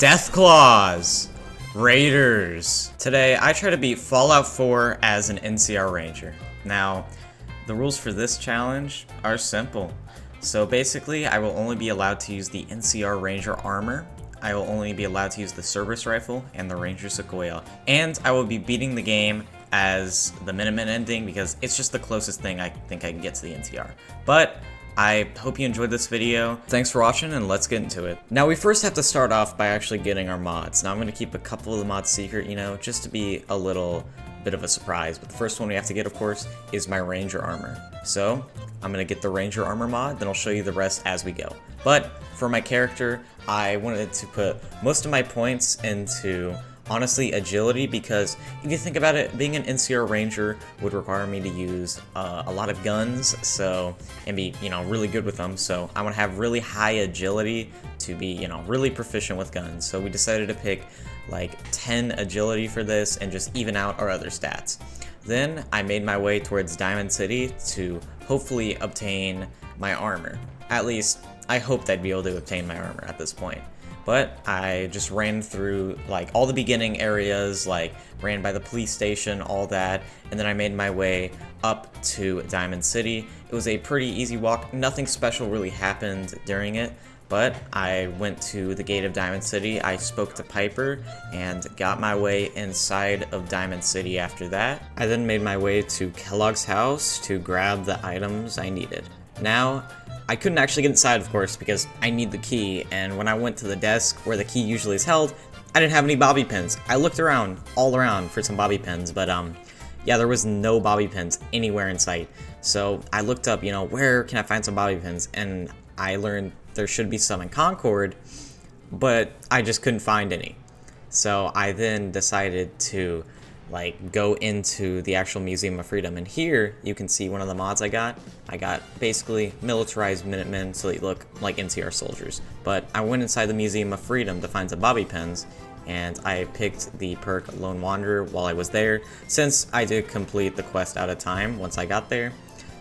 Deathclaws! Raiders! Today, I try to beat Fallout 4 as an NCR Ranger. Now, the rules for this challenge are simple. So basically, I will only be allowed to use the NCR Ranger armor, I will only be allowed to use the Cerberus rifle and the Ranger Sequoia, and I will be beating the game as the Minutemen ending because it's just the closest thing I think I can get to the NCR. But I hope you enjoyed this video. Thanks for watching, and let's get into it. Now, we first have to start off by actually getting our mods. Now, I'm going to keep a couple of the mods secret, just to be a little bit of a surprise. But the first one we have to get, of course, is my Ranger armor. So, I'm going to get the Ranger armor mod, then I'll show you the rest as we go. But for my character, I wanted to put most of my points into, honestly, agility, because if you think about it, being an NCR Ranger would require me to use a lot of guns, and be, really good with them. So I want to have really high agility to be, really proficient with guns. So we decided to pick like 10 agility for this and just even out our other stats. Then I made my way towards Diamond City to hopefully obtain my armor. At least I hoped I'd be able to obtain my armor at this point. But I just ran through like all the beginning areas, like ran by the police station, all that, and then I made my way up to Diamond City. It was a pretty easy walk, nothing special really happened during it, but I went to the gate of Diamond City, I spoke to Piper, and got my way inside of Diamond City after that. I then made my way to Kellogs House to grab the items I needed. Now, I couldn't actually get inside, of course, because I need the key, and when I went to the desk where the key usually is held, I didn't have any bobby pins. I looked around, all around, for some bobby pins, but yeah, there was no bobby pins anywhere in sight. So I looked up, where can I find some bobby pins, and I learned there should be some in Concord, but I just couldn't find any. So I then decided to go into the actual Museum of Freedom, and here you can see one of the mods I got. I got basically militarized Minutemen so they look like NCR soldiers. But I went inside the Museum of Freedom to find some bobby pins, and I picked the perk Lone Wanderer while I was there, since I did complete the quest out of time once I got there.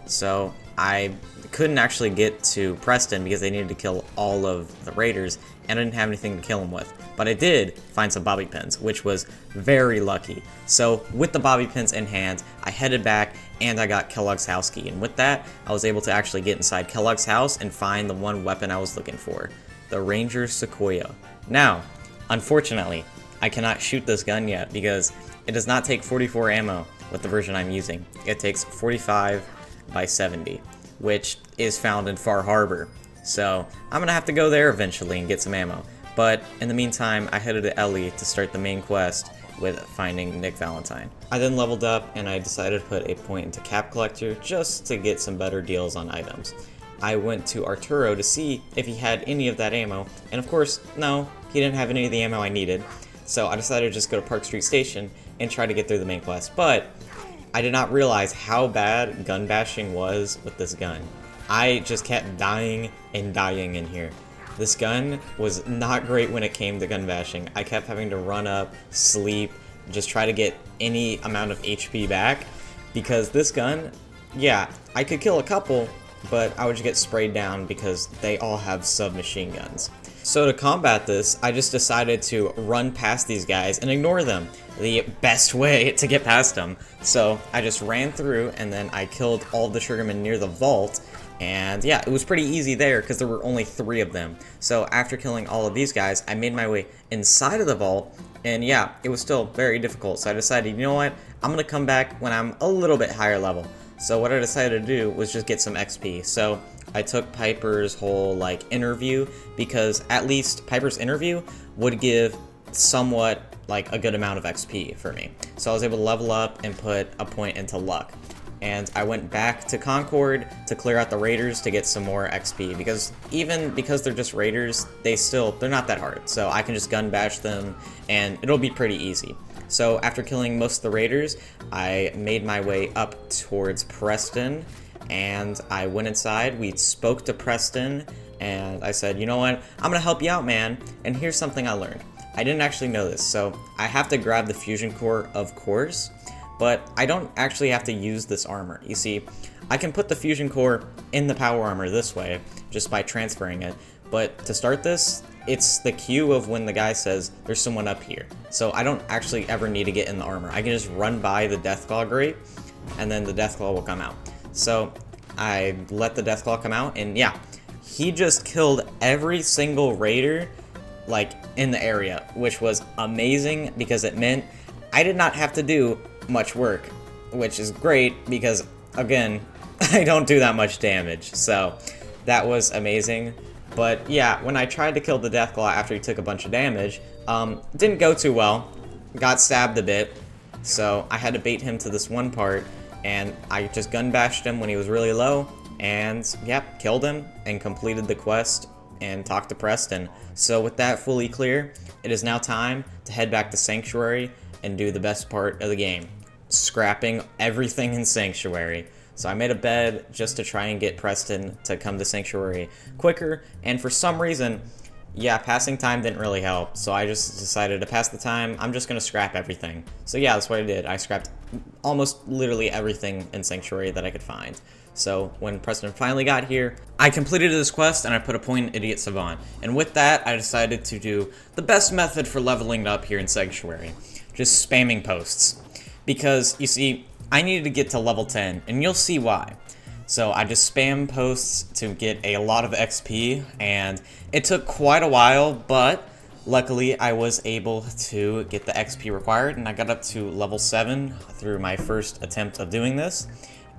So I couldn't actually get to Preston because they needed to kill all of the raiders, and I didn't have anything to kill them with. But I did find some bobby pins, which was very lucky. So with the bobby pins in hand, I headed back and I got Kellogg's House key. And with that, I was able to actually get inside Kellogg's House and find the one weapon I was looking for, the Ranger Sequoia. Now, unfortunately, I cannot shoot this gun yet because it does not take 44 ammo with the version I'm using. It takes 45 by 70, which is found in Far Harbor. So I'm gonna have to go there eventually and get some ammo. But in the meantime, I headed to Ellie to start the main quest with finding Nick Valentine. I then leveled up and I decided to put a point into Cap Collector just to get some better deals on items. I went to Arturo to see if he had any of that ammo, and of course, no, he didn't have any of the ammo I needed. So I decided to just go to Park Street Station and try to get through the main quest. But I did not realize how bad gun bashing was with this gun. I just kept dying and dying in here. This gun was not great when it came to gun bashing. I kept having to run up, sleep, just try to get any amount of HP back, because this gun, yeah, I could kill a couple, but I would just get sprayed down because they all have submachine guns. So to combat this, I just decided to run past these guys and ignore them. The best way to get past them. So I just ran through and then I killed all the sugarmen near the vault. And yeah, it was pretty easy there because there were only 3 of them. So after killing all of these guys, I made my way inside of the vault. And yeah, it was still very difficult. So I decided, you know what? I'm going to come back when I'm a little bit higher level. So what I decided to do was just get some XP. So I took Piper's whole interview, because at least Piper's interview would give somewhat a good amount of XP for me. So I was able to level up and put a point into luck. And I went back to Concord to clear out the raiders to get some more XP, because even because they're just raiders, they're not that hard. So I can just gun bash them and it'll be pretty easy. So after killing most of the raiders, I made my way up towards Preston, and I went inside. We spoke to Preston and I said, you know what, I'm gonna help you out, man. And here's something I learned. I didn't actually know this, so I have to grab the fusion core, of course, but I don't actually have to use this armor. You see, I can put the fusion core in the power armor this way, just by transferring it, but to start this, it's the cue of when the guy says, there's someone up here. So I don't actually ever need to get in the armor. I can just run by the Deathclaw grate, and then the Deathclaw will come out. So I let the Deathclaw come out, and yeah, he just killed every single raider, like, in the area, which was amazing because it meant I did not have to do much work, which is great because, again, I don't do that much damage, so that was amazing. But yeah, when I tried to kill the Deathclaw after he took a bunch of damage, didn't go too well, got stabbed a bit, so I had to bait him to this one part, and I just gun bashed him when he was really low, and yeah, killed him, and completed the quest, and talked to Preston. So with that fully clear, it is now time to head back to Sanctuary and do the best part of the game, scrapping everything in Sanctuary. So I made a bed just to try and get Preston to come to Sanctuary quicker, and for some reason, yeah, passing time didn't really help, so I just decided to pass the time. I'm just gonna scrap everything. So yeah, that's what I did. I scrapped almost literally everything in Sanctuary that I could find. So when Preston finally got here, I completed this quest and I put a point in Idiot Savant. And with that, I decided to do the best method for leveling up here in Sanctuary. Just spamming posts. Because, you see, I needed to get to level 10, and you'll see why. So I just spam posts to get a lot of XP, and it took quite a while, but luckily I was able to get the XP required, and I got up to level 7 through my first attempt of doing this.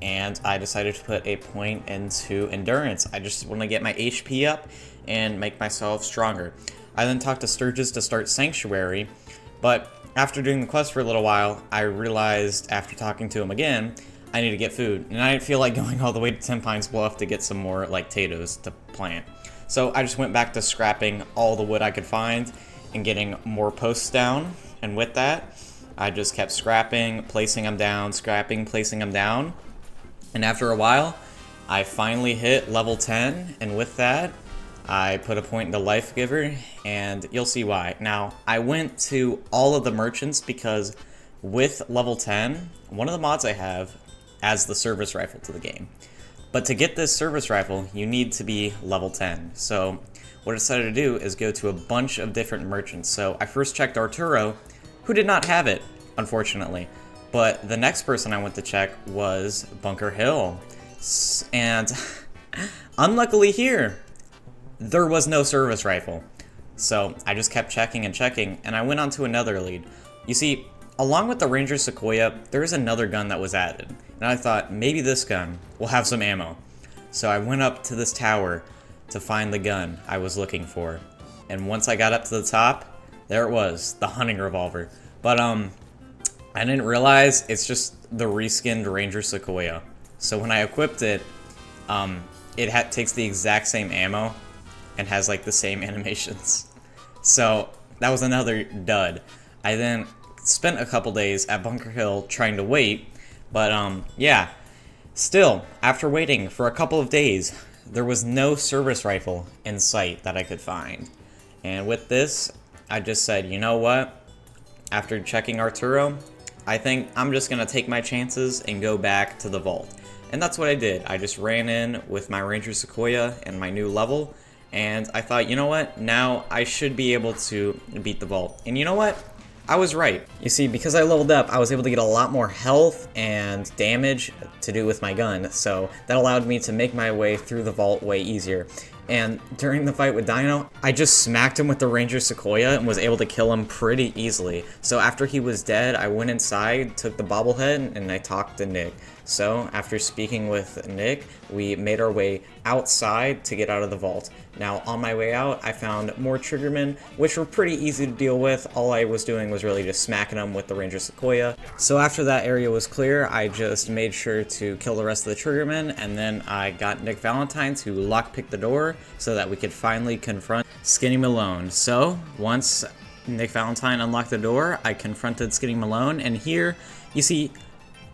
And I decided to put a point into Endurance. I just want to get my HP up and make myself stronger. I then talked to Sturgis to start Sanctuary, but after doing the quest for a little while, I realized after talking to him again, I need to get food. And I didn't feel like going all the way to 10 Pines Bluff to get some more, like, potatoes to plant. So I just went back to scrapping all the wood I could find and getting more posts down. And with that, I just kept scrapping, placing them down, scrapping, placing them down. And after a while, I finally hit level 10, and with that, I put a point into Life Giver, and you'll see why. Now, I went to all of the merchants because with level 10, one of the mods I have adds the service rifle to the game. But to get this service rifle, you need to be level 10. So what I decided to do is go to a bunch of different merchants. So I first checked Arturo, who did not have it, unfortunately. But the next person I went to check was Bunker Hill. And unluckily here, there was no service rifle. So I just kept checking and checking, and I went on to another lead. You see, along with the Ranger Sequoia, there is another gun that was added. And I thought, maybe this gun will have some ammo. So I went up to this tower to find the gun I was looking for. And once I got up to the top, there it was, the hunting revolver. But I didn't realize it's just the reskinned Ranger Sequoia. So when I equipped it, it takes the exact same ammo and has like the same animations. So that was another dud. I then spent a couple days at Bunker Hill trying to wait, but yeah. Still, after waiting for a couple of days, there was no service rifle in sight that I could find. And with this, I just said, you know what? After checking Arturo, I think I'm just gonna take my chances and go back to the vault. And that's what I did. I just ran in with my Ranger Sequoia and my new level, and I thought, you know what? Now I should be able to beat the vault. And you know what? I was right. You see, because I leveled up, I was able to get a lot more health and damage to do with my gun, so that allowed me to make my way through the vault way easier. And during the fight with Dino, I just smacked him with the Ranger Sequoia and was able to kill him pretty easily. So after he was dead, I went inside, took the bobblehead, and I talked to Nick. So after speaking with Nick, we made our way outside to get out of the vault. Now on my way out, I found more Triggermen, which were pretty easy to deal with. All I was doing was really just smacking them with the Ranger Sequoia. So after that area was clear, I just made sure to kill the rest of the Triggermen, and then I got Nick Valentine to lockpick the door so that we could finally confront Skinny Malone. So once Nick Valentine unlocked the door, I confronted Skinny Malone, and here, you see,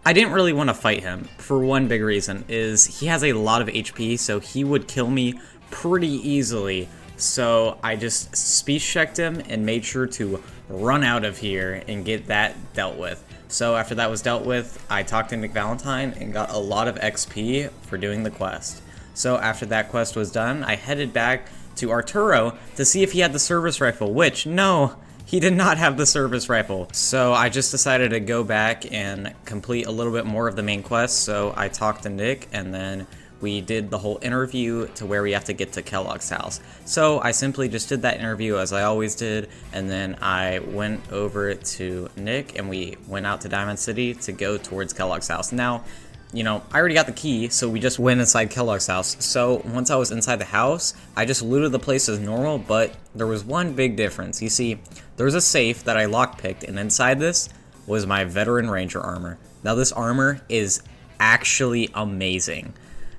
I didn't really want to fight him for one big reason, is he has a lot of HP, so he would kill me pretty easily. So I just speech checked him and made sure to run out of here and get that dealt with. So after that was dealt with, I talked to Nick Valentine and got a lot of XP for doing the quest. So after that quest was done, I headed back to Arturo to see if he had the service rifle, which, no, he did not have the service rifle. So I just decided to go back and complete a little bit more of the main quest. So I talked to Nick, and then we did the whole interview to where we have to get to Kellogg's house. So I simply just did that interview as I always did, and then I went over to Nick and we went out to Diamond City to go towards Kellogg's house. Now, you know, I already got the key, so we just went inside Kellogg's house. So once I was inside the house, I just looted the place as normal, but there was one big difference. You see, there was a safe that I lockpicked, and inside this was my Veteran Ranger armor. Now this armor is actually amazing.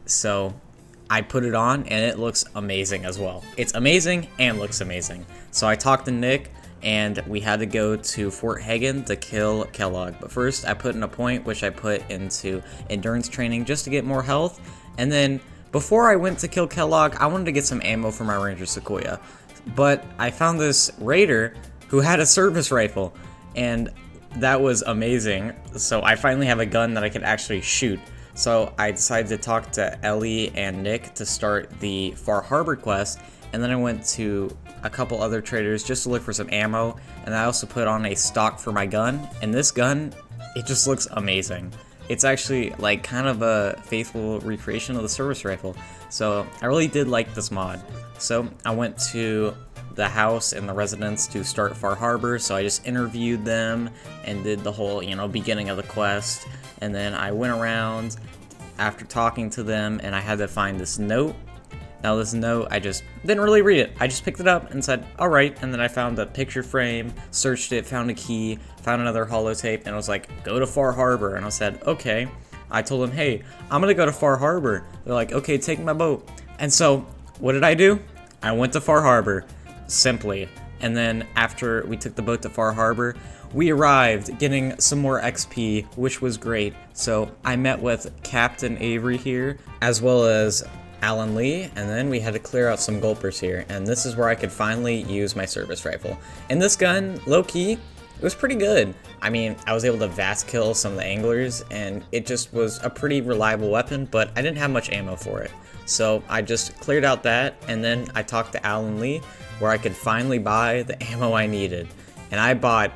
So I put it on and it looks amazing as well. It's amazing and looks amazing. So I talked to Nick and we had to go to Fort Hagen to kill Kellogg. But first I put in a point which I put into endurance training just to get more health. And then before I went to kill Kellogg, I wanted to get some ammo for my Ranger Sequoia. But I found this raider who had a service rifle, and that was amazing. So I finally have a gun that I could actually shoot. So I decided to talk to Ellie and Nick to start the Far Harbor quest, and then I went to a couple other traders just to look for some ammo, and I also put on a stock for my gun, and this gun, it just looks amazing. It's actually like kind of a faithful recreation of the service rifle, so I really did like this mod. So I went to the house and the residents to start Far Harbor, so I just interviewed them and did the whole, you know, beginning of the quest. And then I went around after talking to them, and I had to find this note. Now this note, I just didn't really read it. I just picked it up and said, all right. And then I found a picture frame, searched it, found a key, found another holotape, and I was like, go to Far Harbor. And I said, okay. I told them, hey, I'm gonna go to Far Harbor. They're like, okay, take my boat. And so what did I do? I went to Far Harbor, simply. And then after we took the boat to Far Harbor, we arrived getting some more XP, which was great. So I met with Captain Avery here, as well as Alan Lee, and then we had to clear out some gulpers here, and this is where I could finally use my service rifle. And this gun, low-key, it was pretty good. I mean, I was able to vast kill some of the anglers, and it just was a pretty reliable weapon, but I didn't have much ammo for it. So I just cleared out that, and then I talked to Alan Lee, where I could finally buy the ammo I needed. And I bought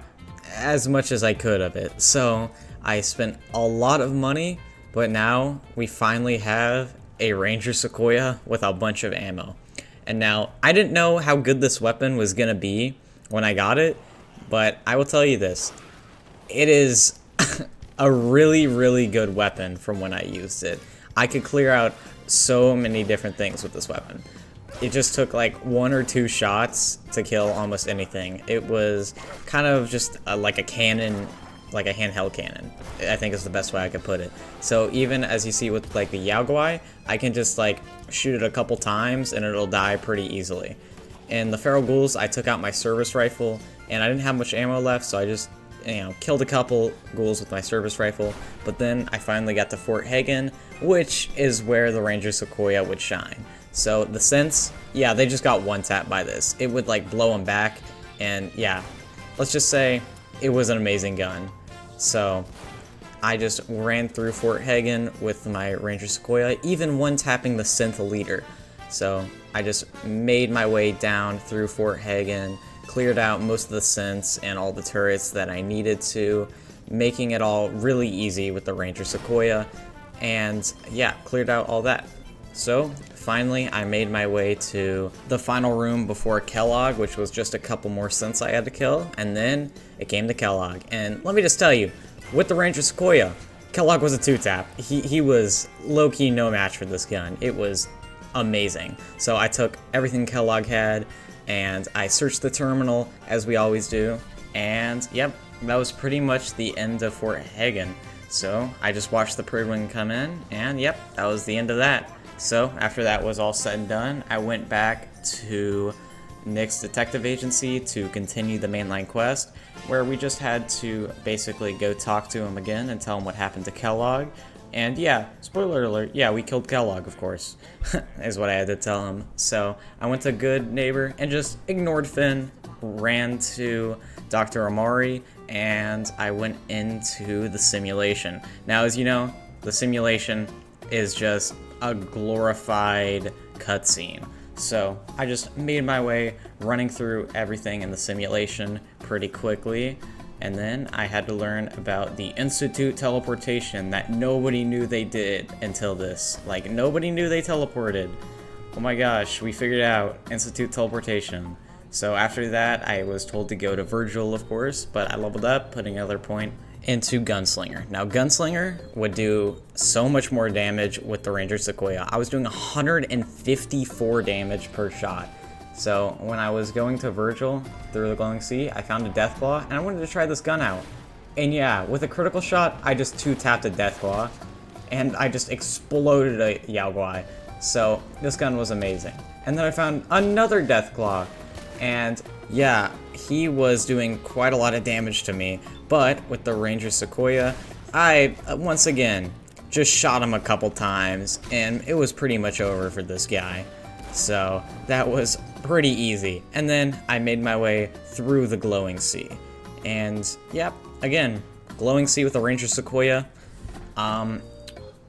as much as I could of it. So I spent a lot of money, but now we finally have a Ranger Sequoia with a bunch of ammo. And now, I didn't know how good this weapon was gonna be when I got it, but I will tell you this. It is a really, really good weapon from when I used it. I could clear out so many different things with this weapon. It just took like 1 or 2 shots to kill almost anything. It was kind of just like a cannon, like a handheld cannon, I think is the best way I could put it. So even as you see with like the Yaogwai, I can just like shoot it a couple times and it'll die pretty easily. And the Feral Ghouls, I took out my service rifle and I didn't have much ammo left, so I just, you know, killed a couple ghouls with my service rifle. But then I finally got to Fort Hagen, which is where the Ranger Sequoia would shine. So the sense, yeah, they just got one tap by this. It would like blow them back, and yeah, let's just say it was an amazing gun. So I just ran through Fort Hagen with my Ranger Sequoia, even one tapping the synth leader. So I just made my way down through Fort Hagen, cleared out most of the synths and all the turrets that I needed to, making it all really easy with the Ranger Sequoia, and yeah, cleared out all that. So finally I made my way to the final room before Kellogg, which was just a couple more synths I had to kill, and then it came to Kellogg. And let me just tell you, with the Ranger Sequoia, Kellogg was a 2-tap. He was low-key no match for this gun. It was amazing. So I took everything Kellogg had, and I searched the terminal, as we always do, and yep, that was pretty much the end of Fort Hagen. So I just watched the Parade Wing come in, and yep, that was the end of that. So after that was all said and done, I went back to Nick's detective agency to continue the mainline quest, where we just had to basically go talk to him again and tell him what happened to Kellogg. And yeah, spoiler alert, yeah, we killed Kellogg, of course, is what I had to tell him. So I went to Good Neighbor and just ignored Finn, ran to Dr. Amari, and I went into the simulation. Now, as you know, the simulation is just a glorified cutscene. So I just made my way running through everything in the simulation pretty quickly. And then I had to learn about the Institute teleportation that nobody knew they did until this. Like, nobody knew they teleported. Oh my gosh, we figured out Institute teleportation. So after that, I was told to go to Virgil, of course, but I leveled up, putting another point into Gunslinger. Now, Gunslinger would do so much more damage with the Ranger Sequoia. I was doing 154 damage per shot. So when I was going to Virgil through the glowing sea, I found a Deathclaw, and I wanted to try this gun out. And yeah, with a critical shot, I just 2-tapped a Deathclaw, and I just exploded a Yaoguai. So this gun was amazing. And then I found another Deathclaw, and yeah, he was doing quite a lot of damage to me. But with the Ranger Sequoia, I, once again, just shot him a couple times, and it was pretty much over for this guy. So that was pretty easy. And then I made my way through the glowing sea. And yep, again, glowing sea with a Ranger Sequoia.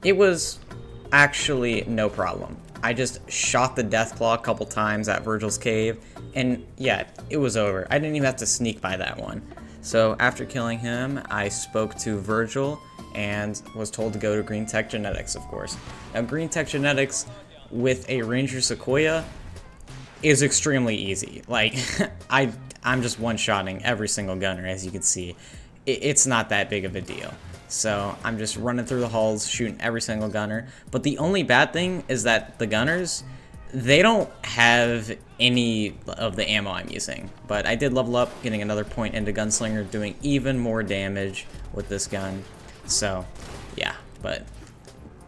It was actually no problem. I just shot the Deathclaw a couple times at Virgil's cave, and yeah, it was over. I didn't even have to sneak by that one. So after killing him, I spoke to Virgil and was told to go to Green Tech Genetics, of course. Now, Green Tech Genetics with a Ranger Sequoia is extremely easy. Like, I'm just one-shotting every single gunner, as you can see. It's not that big of a deal. So I'm just running through the halls, shooting every single gunner. But the only bad thing is that the gunners, they don't have any of the ammo I'm using. But I did level up, getting another point into Gunslinger, doing even more damage with this gun. So, yeah, but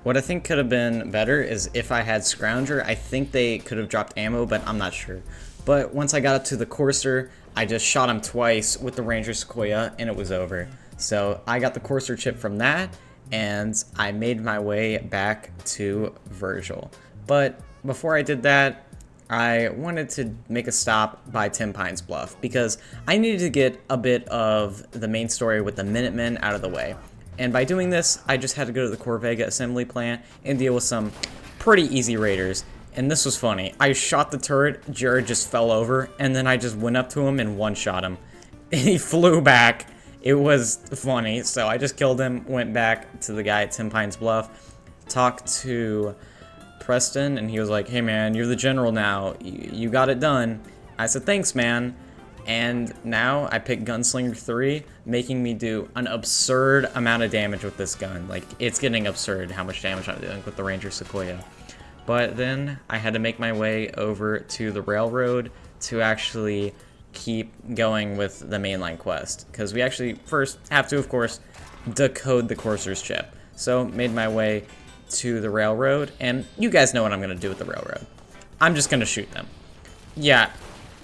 what I think could have been better is if I had Scrounger. I think they could have dropped ammo, but I'm not sure. But once I got up to the Courser, I just shot him twice with the Ranger Sequoia, and it was over. So I got the Courser chip from that, and I made my way back to Virgil. But before I did that, I wanted to make a stop by Tim Pine's Bluff, because I needed to get a bit of the main story with the Minutemen out of the way. And by doing this, I just had to go to the Corvega assembly plant and deal with some pretty easy raiders. And this was funny. I shot the turret, Jared just fell over, and then I just went up to him and one-shot him. And he flew back. It was funny, so I just killed him, went back to the guy at Tim Pine's Bluff, talked to Preston, and he was like, "Hey man, you're the general now, you got it done." I said, "Thanks man." And now I picked Gunslinger 3, making me do an absurd amount of damage with this gun. Like, it's getting absurd how much damage I'm doing with the Ranger Sequoia. But then I had to make my way over to the railroad to actually keep going with the mainline quest, because we actually first have to, of course, decode the Courser's chip. So made my way to the railroad, and you guys know what I'm gonna do with the railroad. I'm just gonna shoot them. Yeah,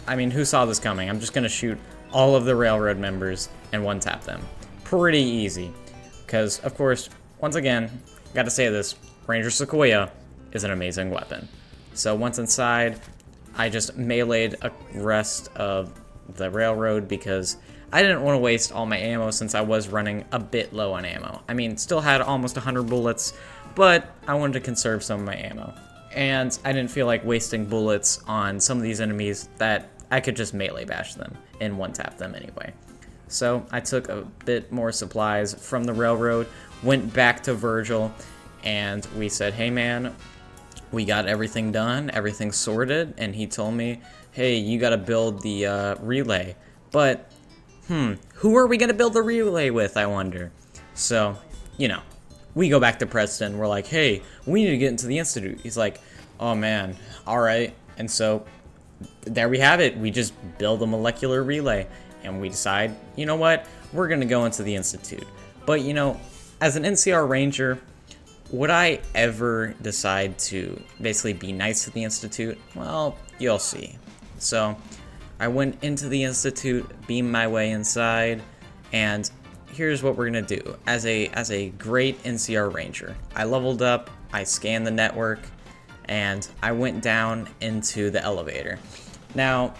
I mean, who saw this coming? I'm just gonna shoot all of the railroad members and one-tap them. Pretty easy, because of course, once again, gotta say this, Ranger Sequoia is an amazing weapon. So once inside, I just meleeed a rest of the railroad because I didn't want to waste all my ammo since I was running a bit low on ammo. I mean, still had almost 100 bullets, but I wanted to conserve some of my ammo. And I didn't feel like wasting bullets on some of these enemies that I could just melee bash them and one-tap them anyway. So I took a bit more supplies from the railroad, went back to Virgil, and we said, "Hey man, we got everything done, everything sorted," and he told me, "Hey, you gotta build the relay." But, who are we gonna build the relay with, I wonder? So, you know, we go back to Preston, we're like, "Hey, we need to get into the Institute." He's like, "Oh man, alright." And so, there we have it, we just build a molecular relay, and we decide, you know what, we're gonna go into the Institute. But, you know, as an NCR Ranger, would I ever decide to basically be nice to the Institute? Well, you'll see. So, I went into the Institute, beamed my way inside, and here's what we're gonna do. As a great NCR Ranger, I leveled up, I scanned the network, and I went down into the elevator. Now,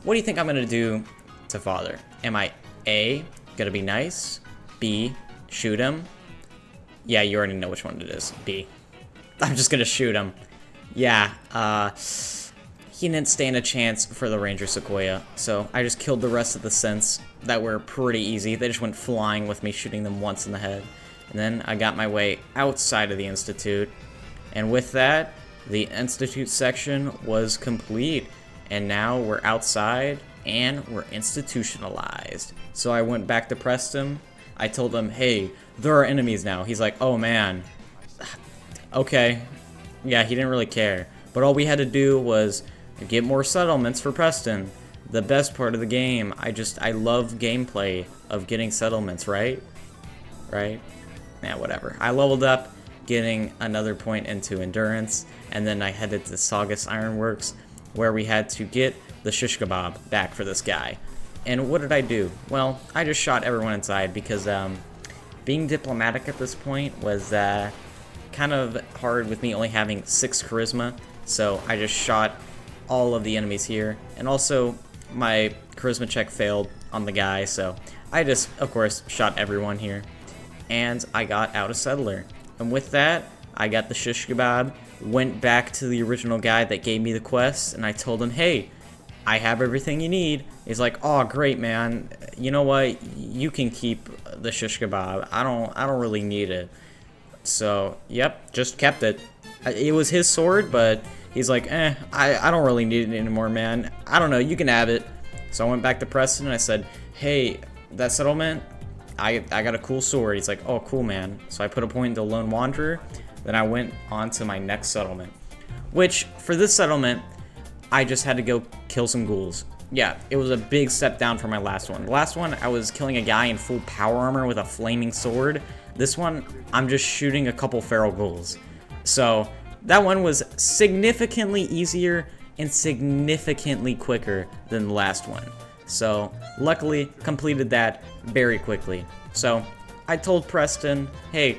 what do you think I'm gonna do to Father? Am I A, gonna be nice, B, shoot him? Yeah, you already know which one it is. B. I'm just gonna shoot him. Yeah, he didn't stand a chance for the Ranger Sequoia, so I just killed the rest of the synths that were pretty easy. They just went flying with me, shooting them once in the head. And then I got my way outside of the Institute, and with that, the Institute section was complete, and now we're outside, and we're institutionalized. So I went back to Preston. I told him, hey, there are enemies now. He's like, oh man, okay. Yeah, he didn't really care. But all we had to do was get more settlements for Preston. The best part of the game. I love gameplay of getting settlements, right? Right? Yeah, whatever. I leveled up, getting another point into endurance, and then I headed to Saugus Ironworks, where we had to get the shish kebab back for this guy. And what did I do? Well, I just shot everyone inside because being diplomatic at this point was kind of hard with me only having 6 charisma. So I just shot all of the enemies here, and also my charisma check failed on the guy, so I just, of course, shot everyone here. And I got out a settler. And with that, I got the shish kebab, went back to the original guy that gave me the quest, and I told him, hey, I have everything you need. He's like, oh, great, man. You know what? You can keep the shish kebab. I don't really need it. So, yep, just kept it. It was his sword, but he's like, I don't really need it anymore, man. I don't know, you can have it. So I went back to Preston and I said, hey, that settlement, I got a cool sword. He's like, oh, cool, man. So I put a point into Lone Wanderer. Then I went on to my next settlement, which for this settlement, I just had to go kill some ghouls. Yeah, it was a big step down from my last one. The last one, I was killing a guy in full power armor with a flaming sword. This one, I'm just shooting a couple feral ghouls. So that one was significantly easier and significantly quicker than the last one. So luckily completed that very quickly. So I told Preston, hey,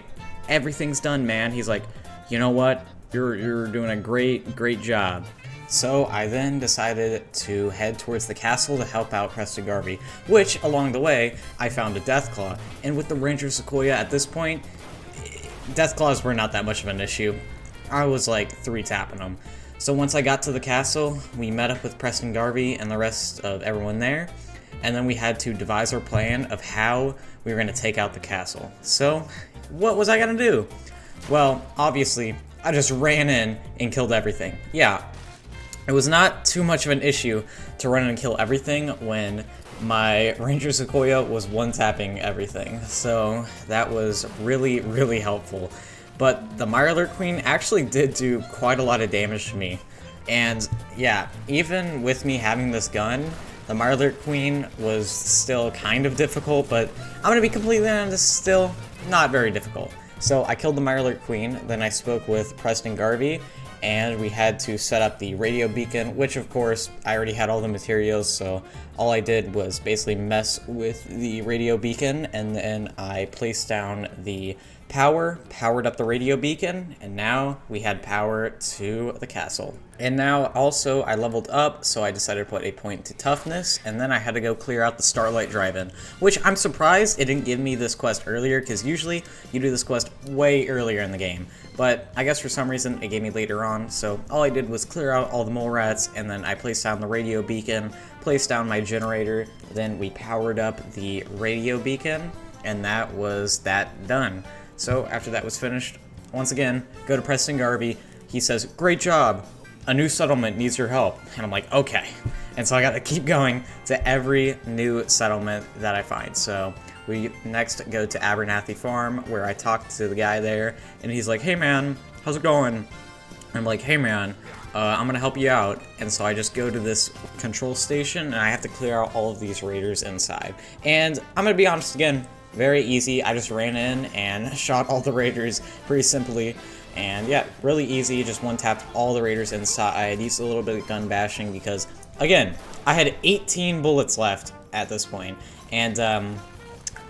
everything's done, man. He's like, you know what? You're doing a great job. So I then decided to head towards the castle to help out Preston Garvey, which along the way I found a Deathclaw. And with the Ranger Sequoia at this point, Deathclaws were not that much of an issue. I was like 3-tapping them. So once I got to the castle, we met up with Preston Garvey and the rest of everyone there, and then we had to devise our plan of how we were going to take out the castle. So what was I going to do? Well, obviously, I just ran in and killed everything. Yeah, it was not too much of an issue to run in and kill everything when my Ranger Sequoia was one-tapping everything. So that was really helpful. But the Mirelurk Queen actually did do quite a lot of damage to me. And yeah, even with me having this gun, the Mirelurk Queen was still kind of difficult, but I'm gonna be completely honest, still not very difficult. So I killed the Mirelurk Queen, then I spoke with Preston Garvey, and we had to set up the radio beacon, which of course I already had all the materials, so all I did was basically mess with the radio beacon, and then I placed down the powered up the radio beacon, and now we had power to the castle. And now also I leveled up, so I decided to put a point to toughness, and then I had to go clear out the Starlight Drive-In, which I'm surprised it didn't give me this quest earlier, because usually you do this quest way earlier in the game. But I guess for some reason it gave me later on, so all I did was clear out all the mole rats, and then I placed down the radio beacon, placed down my generator, then we powered up the radio beacon, and that was that done. So after that was finished, once again, go to Preston Garvey. He says, great job, a new settlement needs your help. And I'm like, okay. And so I got to keep going to every new settlement that I find. So we next go to Abernathy Farm, where I talked to the guy there, and he's like, hey man, how's it going? I'm like, hey man, I'm gonna help you out. And so I just go to this control station, and I have to clear out all of these raiders inside. And I'm gonna be honest again, very easy. I just ran in and shot all the raiders pretty simply. And yeah, really easy, just one-tapped all the raiders inside. I used a little bit of gun bashing because, again, I had 18 bullets left at this point, and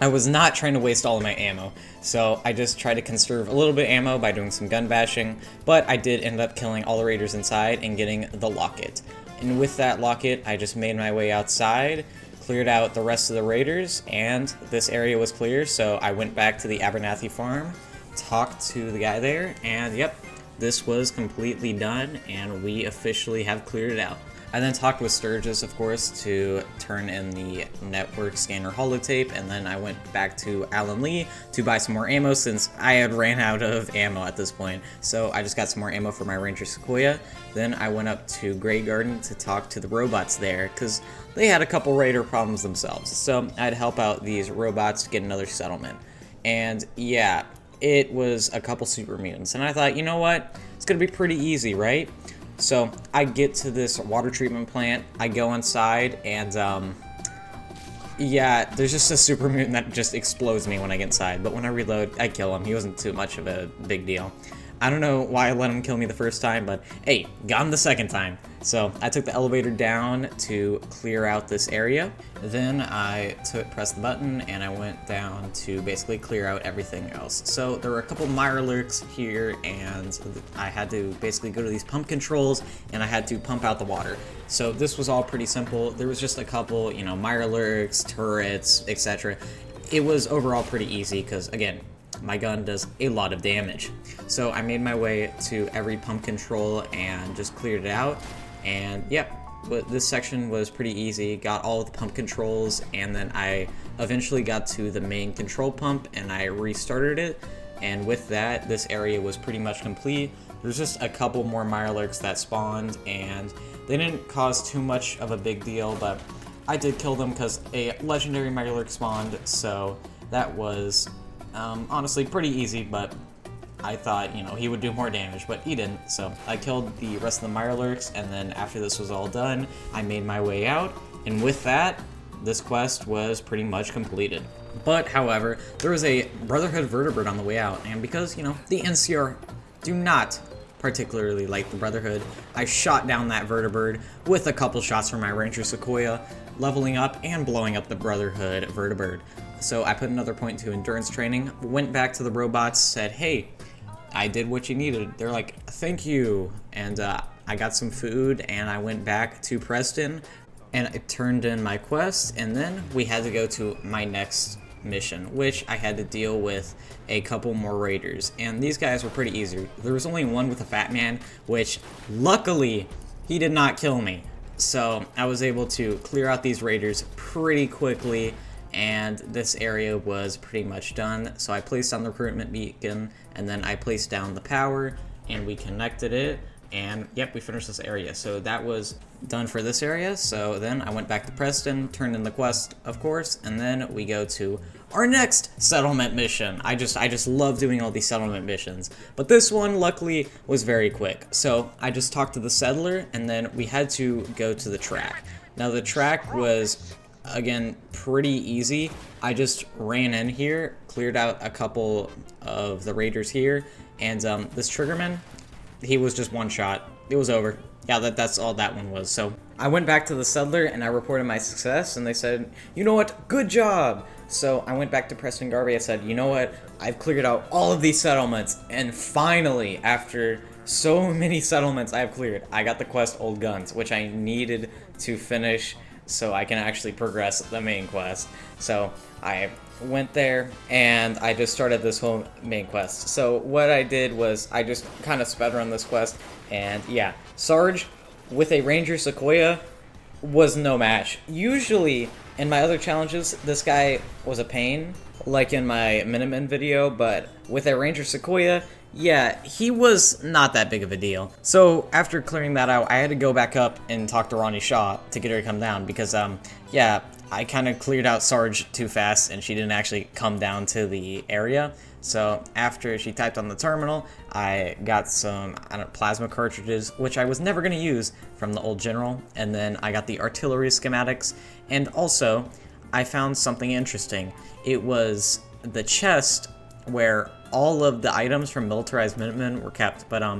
I was not trying to waste all of my ammo. So I just tried to conserve a little bit of ammo by doing some gun bashing, but I did end up killing all the raiders inside and getting the locket. And with that locket, I just made my way outside, cleared out the rest of the raiders, and this area was clear, so I went back to the Abernathy farm, talked to the guy there, and yep, this was completely done, and we officially have cleared it out. I then talked with Sturgis, of course, to turn in the network scanner holotape, and then I went back to Alan Lee to buy some more ammo since I had ran out of ammo at this point. So I just got some more ammo for my Ranger Sequoia. Then I went up to Grey Garden to talk to the robots there, because they had a couple raider problems themselves. So I'd help out these robots to get another settlement. And yeah, it was a couple super mutants, and I thought, you know what, it's gonna be pretty easy, right? So I get to this water treatment plant, I go inside, and yeah, there's just a super mutant that just explodes me when I get inside, but when I reload, I kill him. He wasn't too much of a big deal. I don't know why I let him kill me the first time, but hey, got him the second time. So I took the elevator down to clear out this area. Then I pressed the button and I went down to basically clear out everything else. So there were a couple Mirelurks here, and I had to basically go to these pump controls and I had to pump out the water. So this was all pretty simple. There was just a couple, you know, Mirelurks, turrets, etc. It was overall pretty easy because, again, my gun does a lot of damage. So I made my way to every pump control and just cleared it out. And yep, this section was pretty easy. Got all of the pump controls, and then I eventually got to the main control pump and I restarted it. And with that, this area was pretty much complete. There's just a couple more Mirelurks that spawned, and they didn't cause too much of a big deal, but I did kill them because a legendary Mirelurk spawned, so that was honestly pretty easy, but I thought, you know, he would do more damage, but he didn't. So I killed the rest of the Mirelurks, and then after this was all done, I made my way out, and with that, this quest was pretty much completed. But, however, there was a Brotherhood vertebrate on the way out, and because, you know, the NCR do not particularly like the Brotherhood, I shot down that vertebrate with a couple shots from my Ranger Sequoia, leveling up and blowing up the Brotherhood vertebrate. So I put another point to endurance training, went back to the robots, said, hey, I did what you needed. They're like, thank you. And I got some food, and I went back to Preston, and I turned in my quest, and then we had to go to my next mission, which I had to deal with a couple more raiders, and these guys were pretty easy. There was only one with a fat man, which luckily he did not kill me. So I was able to clear out these raiders pretty quickly, and this area was pretty much done. So I placed on the recruitment beacon, and then I placed down the power, and we connected it, and yep, we finished this area. So that was done for this area. So then I went back to Preston, turned in the quest, of course, and then we go to our next settlement mission. I just love doing all these settlement missions, but this one luckily was very quick. So I just talked to the settler, and then we had to go to the track. Now the track was, again, pretty easy. I just ran in here, cleared out a couple of the raiders here, and this triggerman, he was just one shot. It was over. Yeah, that's all that one was. So I went back to the settler and I reported my success, and they said, you know what, good job. So I went back to Preston Garvey. I said, you know what, I've cleared out all of these settlements, and finally, after so many settlements I've cleared, I got the quest Old Guns, which I needed to finish so I can actually progress the main quest. So I went there and I just started this whole main quest. So what I did was I just kind of sped run this quest, and yeah, Sarge with a Ranger Sequoia was no match. Usually in my other challenges, this guy was a pain, like in my Miniman video, but with a Ranger Sequoia, yeah, he was not that big of a deal. So after clearing that out, I had to go back up and talk to Ronnie Shaw to get her to come down because, yeah, I kind of cleared out Sarge too fast and she didn't actually come down to the area. So after she typed on the terminal, I got some plasma cartridges, which I was never going to use, from the old general, and then I got the artillery schematics, and also I found something interesting. It was the chest where all of the items from militarized Minutemen were kept, but I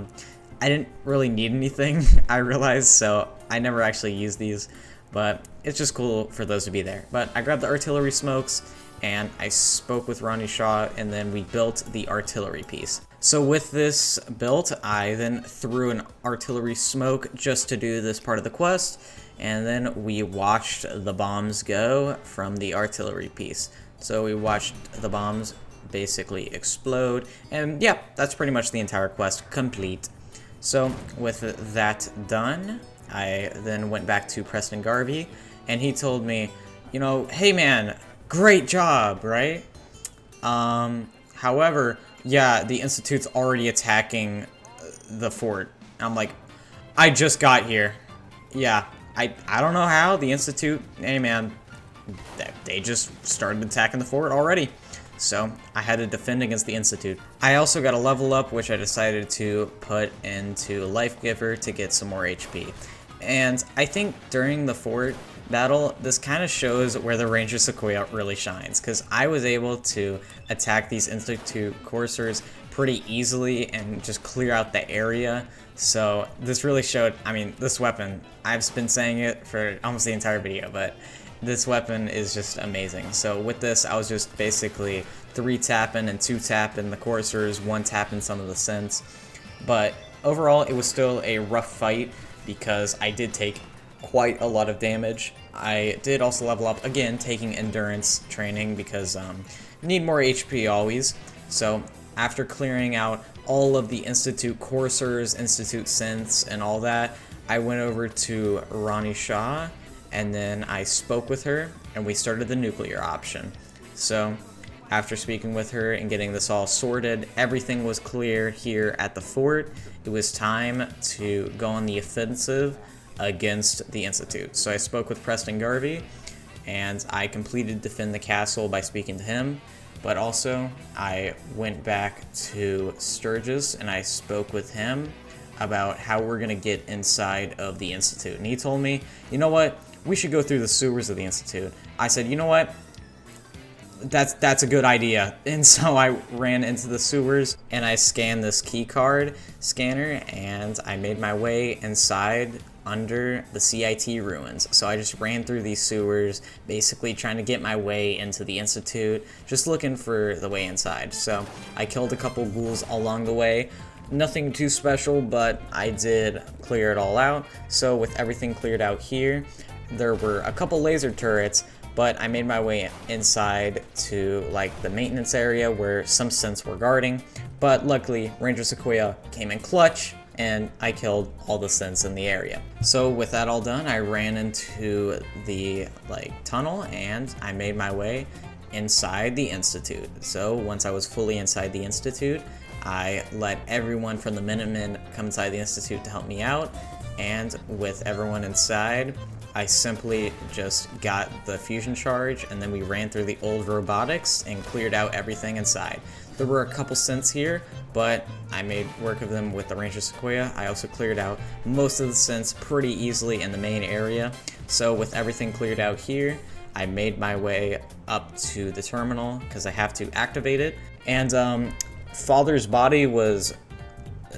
didn't really need anything, I realized, so I never actually used these, but it's just cool for those to be there. But I grabbed the artillery smokes, and I spoke with Ronnie Shaw, and then we built the artillery piece. So with this built, I then threw an artillery smoke just to do this part of the quest, and then we watched the bombs go from the artillery piece. So we watched the bombs basically explode. And yeah, that's pretty much the entire quest complete. So with that done, I then went back to Preston Garvey, and he told me, you know, hey man, great job, right? However, yeah, the Institute's already attacking the fort. I'm like, I just got here. Yeah, I don't know how. The Institute, hey man, they just started attacking the fort already. So I had to defend against the Institute. I also got a level up, which I decided to put into Life Giver to get some more HP. And I think during the fort battle, this kind of shows where the Ranger Sequoia really shines, because I was able to attack these Institute coursers pretty easily and just clear out the area. So this really showed, I mean, this weapon, I've been saying it for almost the entire video, but this weapon is just amazing. So with this, I was just basically 3-tapping and 2-tapping the coursers, 1-tapping some of the synths. But overall, it was still a rough fight because I did take quite a lot of damage. I did also level up, again, taking endurance training because need more HP always. So after clearing out all of the Institute coursers, Institute synths, and all that, I went over to Ronnie Shaw, and then I spoke with her, and we started the nuclear option. So after speaking with her and getting this all sorted, everything was clear here at the fort. It was time to go on the offensive against the Institute. So I spoke with Preston Garvey, and I completed Defend the Castle by speaking to him, but also I went back to Sturgis and I spoke with him about how we're gonna get inside of the Institute. And he told me, you know what, we should go through the sewers of the Institute. I said, you know what, that's a good idea. And so I ran into the sewers and I scanned this key card scanner and I made my way inside under the CIT ruins. So I just ran through these sewers, basically trying to get my way into the Institute, just looking for the way inside. So I killed a couple ghouls along the way. Nothing too special, but I did clear it all out. So with everything cleared out here, there were a couple laser turrets, but I made my way inside to like the maintenance area where some synths were guarding. But luckily, Ranger Sequoia came in clutch, and I killed all the synths in the area. So with that all done, I ran into the tunnel and I made my way inside the Institute. So once I was fully inside the Institute, I let everyone from the Minutemen come inside the Institute to help me out, and with everyone inside, I simply just got the fusion charge, and then we ran through the old robotics and cleared out everything inside. There were a couple synths here, but I made work of them with the Ranger Sequoia. I also cleared out most of the synths pretty easily in the main area. So with everything cleared out here, I made my way up to the terminal because I have to activate it. And Father's body was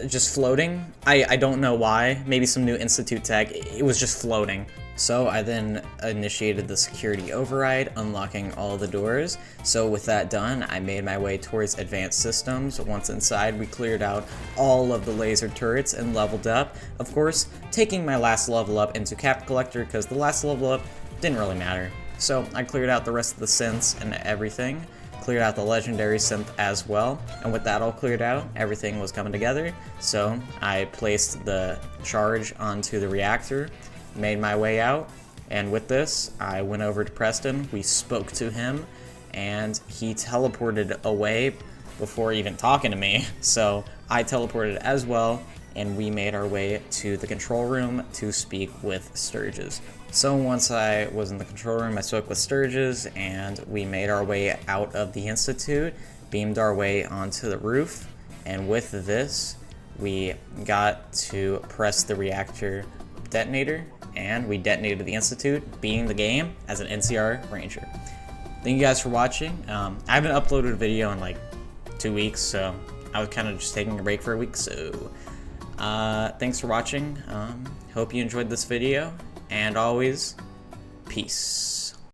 just floating. I don't know why. Maybe some new Institute tech. It was just floating. So I then initiated the security override, unlocking all the doors. So with that done, I made my way towards advanced systems. Once inside, we cleared out all of the laser turrets and leveled up. Of course, taking my last level up into Cap Collector because the last level up didn't really matter. So I cleared out the rest of the synths and everything. Cleared out the legendary synth as well, and with that all cleared out, everything was coming together. So I placed the charge onto the reactor, made my way out, and with this, I went over to Preston, we spoke to him, and he teleported away before even talking to me. So I teleported as well, and we made our way to the control room to speak with Sturgis. So once I was in the control room, I spoke with Sturgis, and we made our way out of the Institute, beamed our way onto the roof, and with this, we got to press the reactor detonator, and we detonated the Institute, beating the game as an NCR Ranger. Thank you guys for watching. I haven't uploaded a video in like 2 weeks, so I was kind of just taking a break for a week, so thanks for watching. Hope you enjoyed this video. And always, peace.